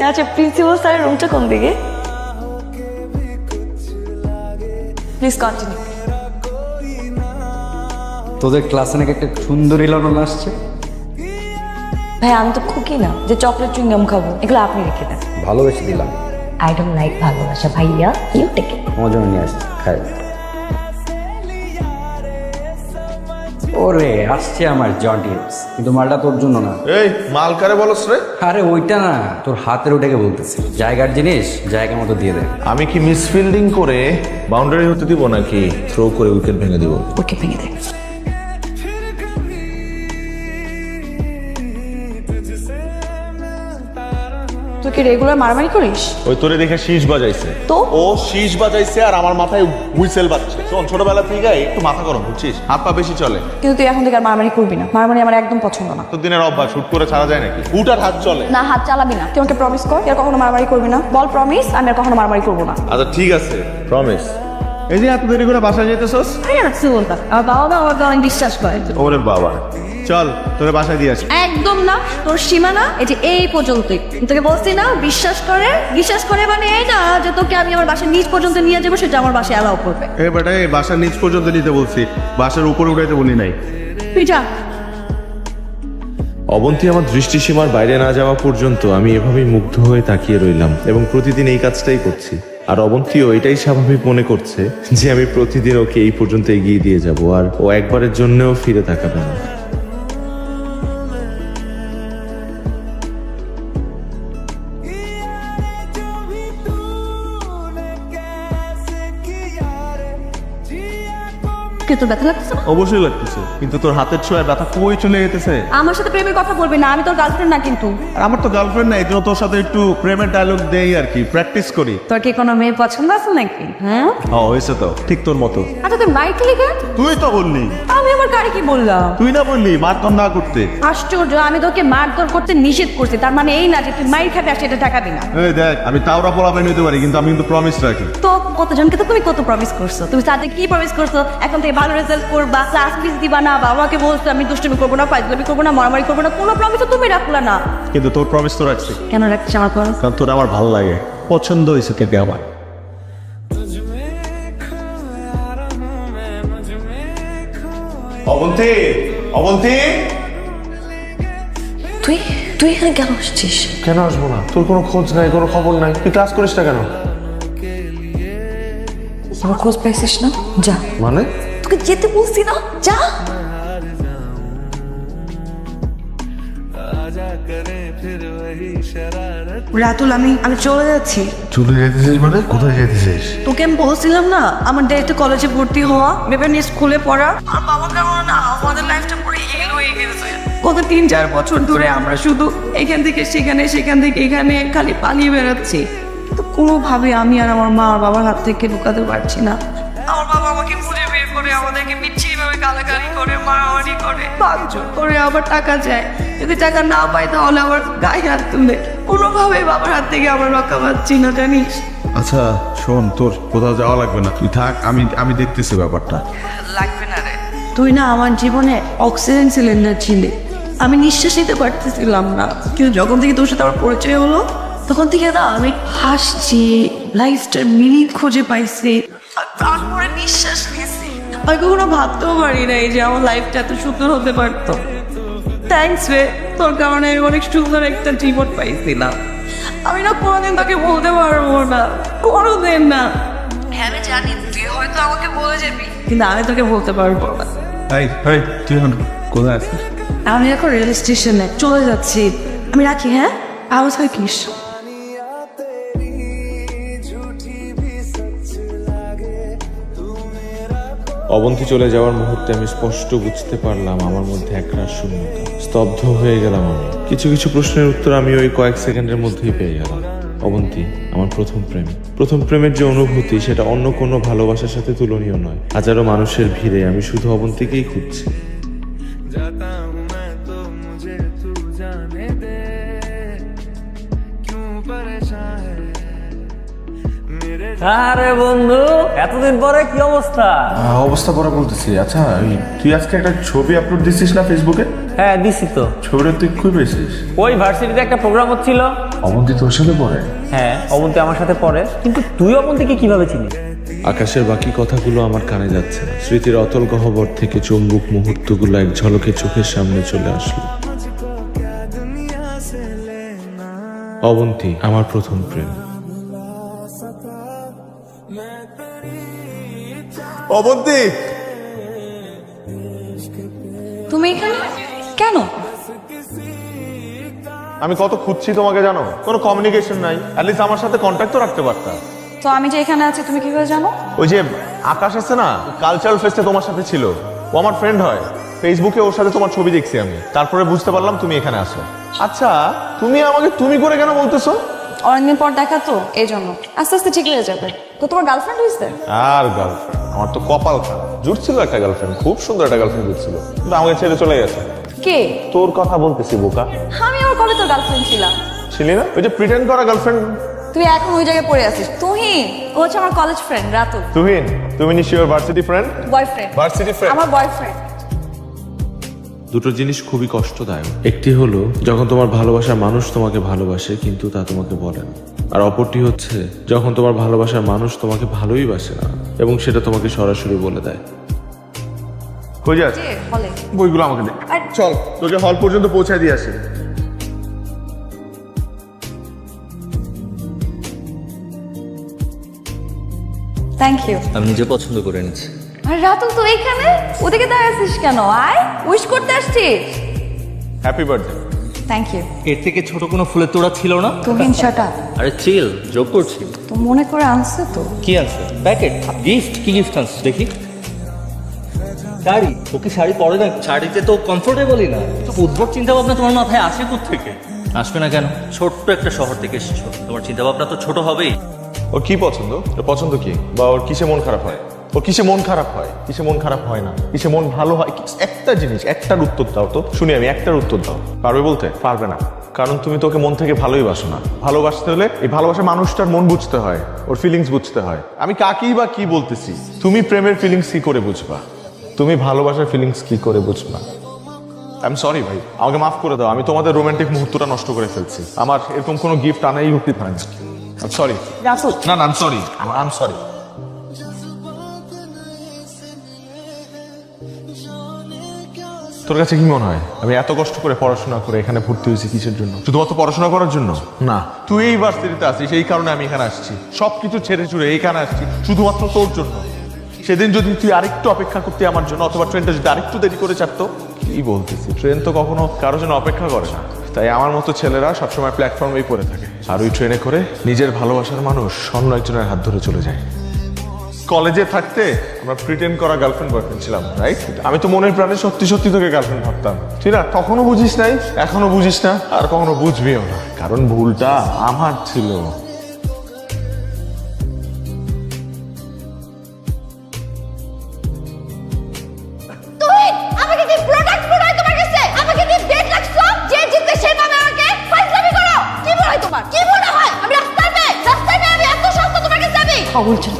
আচ্ছা, প্রিন্সিপাল স্যারের রুমটা কোন দিকে? Please continue. তোদের ক্লাসে নাকি একটা সুন্দরী লড়ন আসছে। ভাই আমি তো খুকি না যে চকলেট চুইংগাম খাবো, এগুলো আপনি রেখে দেন। ভালোবেসে দিলাম, আই ডোন্ট লাইক ভালোবাসা ভাইয়া, ইউ টেক ইট। আমার জন্য নিয়ে আসছি, খাই। ওরে আসছে আমার জন্টিস, কিন্তু মালটা তোর জন্য না। এই মাল কারে বলস রে? আরে ওইটা না, তোর হাতের ওটাকে বলতেছি। জায়গার জিনিস জায়গা মতো দিয়ে দে। আমি কি মিসফিল্ডিং করে বাউন্ডারি হতে দিব নাকি থ্রো করে উইকেট ভেঙে দিব? ওকে ভেঙে দে। তুই কি রেগুলার মারামারি করিস? ওই তোরে দেখে শীষ বাজাইছে তো? ও শীষ বাজাইছে আর আমার মাথায় হুইসেল বাজছে। শোন, ছোটবেলা থেকে একটু মাথা গরম, বুঝছিস? হাত পা বেশি চলে। কিন্তু তুই এখন থেকে আর মারামারি করবি না, মারামারি আমার একদম পছন্দ না। তোর দিনের অভ্যাস হুট করে ছাড়া যায় নাকি? হুট আর হাত চলে না, হাত চালাবি না। তুই আমাকে প্রমিস কর আর কখনো মারামারি করবি না। বল প্রমিস, আমি আর কখনো মারামারি করবো না। আচ্ছা ঠিক আছে, প্রমিস। এই যে এত দেরি করে বাসায় যেতেছস? আমার বাবা মা আমাকে অনেক বিশ্বাস করে। ওরে বাবা, চল তোরে বাসায় দিয়ে আসি। একদম না, তোর সীমানা এই যে এই পর্যন্তই। তোকে বলছি না বিশ্বাস করে মানে এই না যে তোকে আমি আমার বাসার নিচ পর্যন্ত নিয়ে যাবো, সেটা আমার বাসায় অ্যালাউ করবে। এ বেটা, এই বাসার নিচ পর্যন্ত নিতে বলছি, বাসার উপরে উঠাইতে বলি নাই। তুই যা। অবন্তী আমার দৃষ্টিসীমার বাইরে না যাওয়া পর্যন্ত আমি এভাবেই মুগ্ধ হয়ে তাকিয়ে রইলাম এবং প্রতিদিন এই কাজটাই করছি। আর অবন্তীও এটাই স্বাভাবিক মনে করছে যে আমি প্রতিদিন ওকে এই পর্যন্ত এগিয়ে দিয়ে যাব, আর ও একবারের জন্যও ফিরে তাকাবে না। কি তোর ব্যথা লাগতেছে? অবশ্যই লাগতেছে, কিন্তু তোর হাতের ছোঁয়ায় ব্যথা কই চলে যেতেছে। আমার সাথে প্রেমের কথা বলবি না, আমি তোর গার্লফ্রেন্ড না কিন্তু। আর আমার তো গার্লফ্রেন্ড নাই, এজন্য তোর সাথে একটু প্রেমের ডায়লগ দেই আর কি, প্র্যাকটিস করি। তোর কি কোনো মেয়ে পছন্দ আছে নাকি? হ্যাঁ হয়েছে তো, ঠিক তোর মতো। আচ্ছা, তুই মাইক লিখে। তুই তো বললি। আমি আমার কারে কি বললাম? তুই না বললি মারধর না করতে? আশ্চর্য, আমি তোকে মারধর করতে নিষেধ করছি, তার মানে এই না যে তুই মাইর খাবি আর সেটা টাকাবি না। এই দেখ, আমি তাওরা পোলাপে নিতে পারি, কিন্তু আমি কিন্তু প্রমিস রাখি। তো কতজনকে তো তুমি কত প্রমিস করছো? তুমি সাথে কি প্রমিস করছো? এখন থেকে ভালো রেজাল্ট করবা, ক্লাস মিস দিবা না, বাবাকে বলছো আমি দুষ্টুমি করবো না, ফাইজলামি করবো না, মারামারি করবো না, কোনো প্রমিস তো তুমি রাখলা না। কিন্তু তোর প্রমিস তো রাখছি। কেন রাখছিস আমার প্রমিস? কারণ তোর আমার ভালো লাগে, পছন্দ হয়েছে তোকে আমার। অবন্তী, অবন্তী, তুই তুই এখানে কেন আসছিস? কেন আসবো না? তোর কোনো খোঁজ নাই, কোনো খবর নাই, তুই ক্লাস করিস না কেন? আমার খোঁজ পাইছিস না? যা। মানে? তোকে যেতে বলছি না, যা। রাতুল, আমি চলে যাচ্ছি। চলে যেতেছিস মানে? কোথায় যেতেছিস? তোকে আমি বলছিলাম না আমার ডেটে কলেজে ভর্তি হওয়া, ভেবে নিয়ে স্কুলে পড়া। আর বাবা কেমন না, আমাদের লাইফটা পুরো এল হয়ে গেছে। গত 3-4 বছর ধরে আমরা শুধু এখান থেকে সেখানে, সেখান থেকে এখানে খালি পালিয়ে বেড়াচ্ছি। কিন্তু কোনোভাবে আমি আর আমার মা আর বাবার হাত থেকে ঢুকাতে পারছি না। আমার বাবা আমাকে খুঁজে বের করে আমাদেরকে মিথ্যেভাবে গালাগালি করে, মারামারি করে, ভাঙচুর করে, আবার টাকা চায়। যদি টাকা না পাই তাহলে আবার গায়ে হাত তুলে। কোনোভাবে বাবার হাত থেকে আমার রক্ষা পাচ্ছি না, জানিস? আচ্ছা শোন, তোর কোথাও যাওয়া লাগবে না, তুই থাক, আমি দেখতেছি ব্যাপারটা। লাগবে না রে। তুই না আমার জীবনে অক্সিজেন সিলিন্ডার ছিলি। আমি নিঃশ্বাস নিতে পারতেছিলাম না, কিন্তু যখন থেকে তোর সাথে আমার পরিচয় হলো তখন থেকে না আমি হাসছি, লাইফটার মিনিং খুঁজে পাইছি, আর তারপরে নিঃশ্বাস নিয়েছি। আমি কখনো ভাবতেও পারি নাই যে আমার লাইফটা এত সুন্দর হতে পারতো। থ্যাংকস রে, তোর কারণে আমি অনেক সুন্দর একটা জীবন পাইছিলাম। আমি না কোনোদিন তোকে বলতে পারবো না, কোনোদিন না। হ্যাঁ আমি জানি তুই হয়তো আমাকে বলে যাবি, কিন্তু আমি তোকে বলতে পারবো না। তুই এখন কোথায় আছিস? আমি এখন রেল স্টেশনে চলে যাচ্ছি, আমি রাখি। হ্যাঁ, আওয়াজ থাকিস। অবন্তী চলে যাওয়ার মুহূর্তে আমি স্পষ্ট বুঝতে পারলাম আমার মধ্যে একরাশ শূন্যতা। স্তব্ধ হয়ে গেলাম আমি। কিছু কিছু প্রশ্নের উত্তর আমি ওই কয়েক সেকেন্ডের মধ্যেই পেয়ে গেলাম। অবন্তী আমার প্রথম প্রেমের যে অনুভূতি, সেটা অন্য কোনো ভালোবাসার সাথে তুলনীয় নয়। হাজারো মানুষের ভিড়ে আমি শুধু অবন্তীকেই খুঁজছি। আরে বন্ধু, এতদিন পরে কি অবস্থা? অবস্থা পরে বলতেছি। আচ্ছা তুই আজকে একটা ছবি আপলোড দিছিস না ফেসবুকে? হ্যাঁ দিছি তো। ছবিটা তুই খুব পেয়েছিস? ওই ভার্সিটিতে একটা প্রোগ্রাম হচ্ছিল। অবন্তী তোর সাথে পড়ে? হ্যাঁ, অবন্তী আমার সাথে পড়ে। কিন্তু তুই অবন্তীকে কিভাবে চিনিস? আকাশের বাকি কথাগুলো আমার কানে যাচ্ছে না। স্মৃতির অতল গহ্বর থেকে চুম্বক মুহূর্তগুলো এক ঝলকে চোখের সামনে চলে আসলো। অবন্তী আমার প্রথম প্রেম। অবন্তী, তুমি এখানে কেন? আমি কত খুঁজছি তোমাকে জানো? কোনো কমিউনিকেশন নাই, অ্যাটলিস্ট আমার সাথে কন্ট্যাক্ট তো রাখতে পারতা। তো আমি যে এখানে আছি তুমি কিভাবে জানো? ওই যে আকাশ আছে না, কালচারাল ফেস্টে তোমার সাথে ছিল, ও আমার ফ্রেন্ড হয়। ফেসবুকে ওর সাথে তোমার ছবি দেখছি আমি, তারপরে বুঝতে পারলাম তুমি এখানে আসো। আচ্ছা, তুমি আমাকে তুমি করে কেন বলতেছো? অনেকদিন পর দেখা তো এই জন্য। আস্তে আস্তে ঠিক হয়ে যাবে। তো তোমার গার্লফ্রেন্ড হয়েছে? আর গার্লফ্রেন্ড? আমার তো কপাল খারাপ, জুটছিল একটা গার্লফ্রেন্ড, খুব সুন্দর একটা গার্লফ্রেন্ড জুটছিল, কিন্তু আমাকে ছেড়ে চলে গেছে। কে? তোর কথা বলতেছি বোকা। আমি আর কবে তোর গার্লফ্রেন্ড ছিলাম? ছিলি না? ওই যে প্রিটেন্ড করা গার্লফ্রেন্ড। তুই এখন ওই জায়গায় পড়ে আছিস। তুহিন, ও হচ্ছে আমার কলেজ ফ্রেন্ড রাতুল। তুহিন, তুমি নিশ্চয়ই varsity friend? Boyfriend. Varsity friend? আমার বয়ফ্রেন্ড। দুটো জিনিস খুবই কষ্টদায়ক। একটি হলো যখন তোমার ভালোবাসার মানুষ তোমাকে ভালোবাসে কিন্তু তা তোমাকে বলে না, আর অপরটি হচ্ছে যখন তোমার ভালোবাসার মানুষ তোমাকে ভালোই বাসে না এবং সেটা তোমাকে সরাসরি বলে দেয়। কই যাস? যে হলে বইগুলো আমাকে দে। চল তোকে হল পর্যন্ত পৌঁছায় দিয়ে আসি। Thank you. আমি নিজে পছন্দ করে নিচ্ছি। আর রাতুল তো এখানে, ওদিকে দাঁড়িয়ে আছিস কেন? আয়, উইশ করতে আসছিস। Happy birthday. Thank you. এর থেকে ছোট কোনো ফুলের তোড়া ছিল না? Tuhin shut up. আরে চিল, জোক করছি। তো মনে করে আনছে তো। কি আছে? Packet gift? কি গিফট আনছে দেখি? শাড়ি? ও কি শাড়ি পরে না? শাড়িতে তো কমফোর্টেবলই না। তো উদ্ভট চিন্তা ভাবনা তোমার মাথায় আসে থেকে? আসবে না কেন? ছোট্ট একটা শহর থেকে এসেছো, তোমার চিন্তা ভাবনা তো ছোট হবেই। ওর কি পছন্দ? ওর পছন্দ কি? বা ওর কিসে মন খারাপ হয়? ওর কিসে মন খারাপ হয়? কিসে মন খারাপ হয় না? কিসে মন ভালো হয়? একটা জিনিস, একটার উত্তর দাও তো শুনি আমি, একটার উত্তর দাও। পারবে বলতে? পারবে না, কারণ তুমি তোকে মন থেকে ভালোই বাসো না। ভালোবাসতে হলে এই ভালোবাসার মানুষটার মন বুঝতে হয়, ওর ফিলিংস বুঝতে হয়। আমি কাকেই বা কি বলতেছি? তুমি প্রেমের ফিলিংস কি করে বুঝবা? তুমি ভালোবাসার ফিলিংস কি করে বুঝবা? আই এম সরি ভাই, আমাকে মাফ করে দাও, আমি তোমাদের রোমান্টিক মুহূর্তটা নষ্ট করে ফেলছি। আমার এরকম কোনো গিফট আনাই উচিত হয় না। সরি। রাতুল, না না, I am sorry, I am sorry. তোর কাছে কি মনে হয় আমি এত কষ্ট করে পড়াশোনা করে এখানে ভর্তি হয়েছি কিসের জন্য? শুধুমাত্র পড়াশোনা করার জন্য না। তুই এই ভার্সিটিতে আসিস, এই কারণে আমি এখানে আসছি। সবকিছু ছেড়ে ছুড়ে এইখানে আসছি শুধুমাত্র তোর জন্য। সেদিন যদি তুই আরেকটু অপেক্ষা করতে আমার জন্য, অথবা ট্রেনটা যদি আরেকটু দেরি করে ছাড়তো। কি বলতেছি, ট্রেন তো কখনো কারোর জন্য অপেক্ষা করে না। তাই আমার মতো ছেলেরা সবসময় প্ল্যাটফর্মেই পড়ে থাকে, আর ওই ট্রেনে করে নিজের ভালোবাসার মানুষ অন্য একজনের হাত ধরে চলে যায়। কলেজে থাকতে আমরা প্রিটেন্ড করা গার্লফ্রেন্ড বয়ফ্রেন্ড ছিলাম, রাইট? আমি তো মনের প্রাণে সত্যি সত্যি তোকে গার্লফ্রেন্ড ভাবতাম। তুই না তখনও বুঝিস নাই, এখনো বুঝিস না, আর কখনো বুঝবিও না, কারণ ভুলটা আমার ছিল। তুহিন, আমাকে দিয়ে প্রোডাক্ট মনে হয় তোমার কাছে? আমাকে দিয়ে ডেট রাখছো? যে জিতবে সে পাবে আমাকে? ফাইজলামি করো। কি মনে হয় তোমার? কি মনে হয় আমি রাস্তায় মেয়ে? রাস্তায় মেয়ে আমি এত সস্তা তোমার কাছে যাবি? খবর ছিল